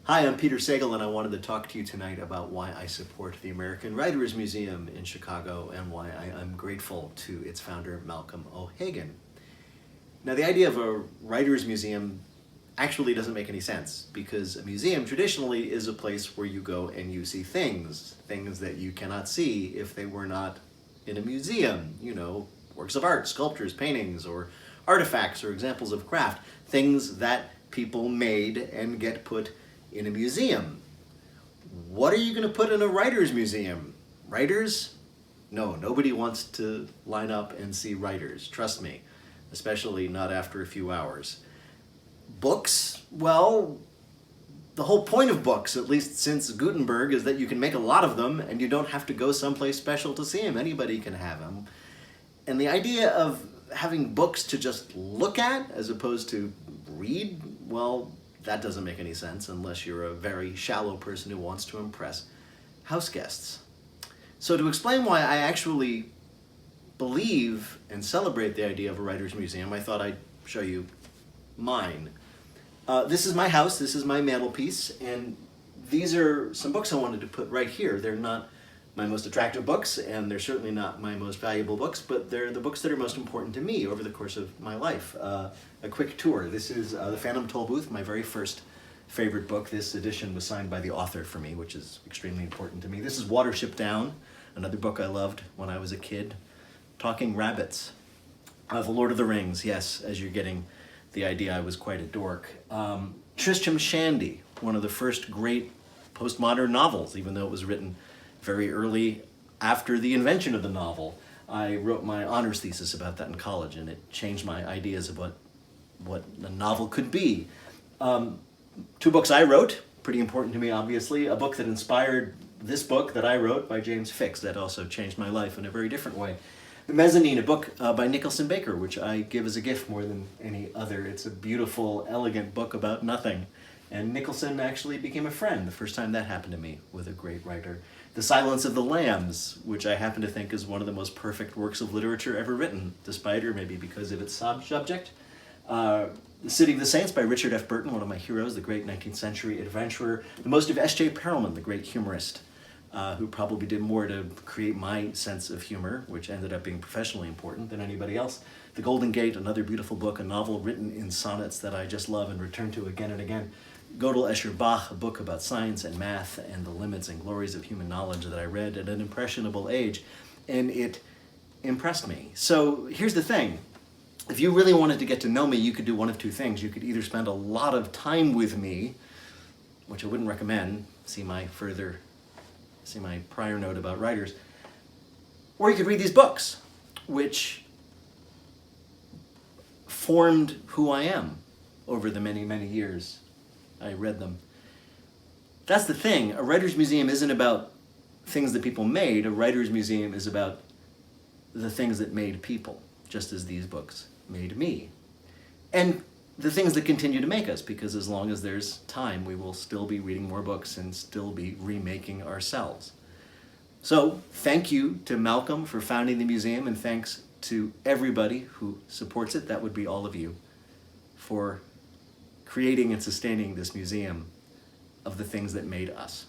Hi, I'm Peter Sagal, and I wanted to talk to you tonight about why I support the American Writers Museum in Chicago and why I'm grateful to its founder, Malcolm O'Hagan. Now, the idea of a Writers Museum actually doesn't make any sense, because a museum traditionally is a place where you go and you see things that you cannot see if they were not in a museum. You know, works of art, sculptures, paintings, or artifacts, or examples of craft, things that people made and get put in a museum. What are you going to put in a writer's museum? Writers? No, nobody wants to line up and see writers, trust me, especially not after a few hours. Books? Well, the whole point of books, at least since Gutenberg, is that you can make a lot of them and you don't have to go someplace special to see them. Anybody can have them. And the idea of having books to just look at as opposed to read, well, that doesn't make any sense unless you're a very shallow person who wants to impress house guests. So to explain why I actually believe and celebrate the idea of a writer's museum, I thought I'd show you mine. This is my house, this is my mantelpiece, and these are some books I wanted to put right here. They're not my most attractive books, and they're certainly not my most valuable books, but they're the books that are most important to me over the course of my life. A quick tour. This is The Phantom Tollbooth, my very first favorite book. This edition was signed by the author for me, which is extremely important to me. This is Watership Down, another book I loved when I was a kid. Talking Rabbits. The Lord of the Rings, yes, as you're getting the idea, I was quite a dork. Tristram Shandy, one of the first great postmodern novels, even though it was written very early after the invention of the novel. I wrote my honors thesis about that in college, and it changed my ideas of what a novel could be. Two books I wrote, pretty important to me, obviously. A book that inspired this book that I wrote by James Fix, that also changed my life in a very different way. The Mezzanine, a book by Nicholson Baker, which I give as a gift more than any other. It's a beautiful, elegant book about nothing. And Nicholson actually became a friend the first time that happened to me with a great writer. The Silence of the Lambs, which I happen to think is one of the most perfect works of literature ever written, despite or maybe because of its subject. The City of the Saints by Richard F. Burton, one of my heroes, the great 19th century adventurer. The Most of S.J. Perelman, the great humorist, who probably did more to create my sense of humor, which ended up being professionally important than anybody else. The Golden Gate, another beautiful book, a novel written in sonnets that I just love and return to again and again. Gödel Escher Bach, a book about science and math and the limits and glories of human knowledge that I read at an impressionable age, and it impressed me. So here's the thing. If you really wanted to get to know me, you could do one of two things. You could either spend a lot of time with me, which I wouldn't recommend, see my prior note about writers, or you could read these books, which formed who I am over the many, many years I read them. That's the thing. A writer's museum isn't about things that people made. A writer's museum is about the things that made people, just as these books made me. And the things that continue to make us, because as long as there's time, we will still be reading more books and still be remaking ourselves. So thank you to Malcolm for founding the museum, and thanks to everybody who supports it, that would be all of you, for creating and sustaining this museum of the things that made us.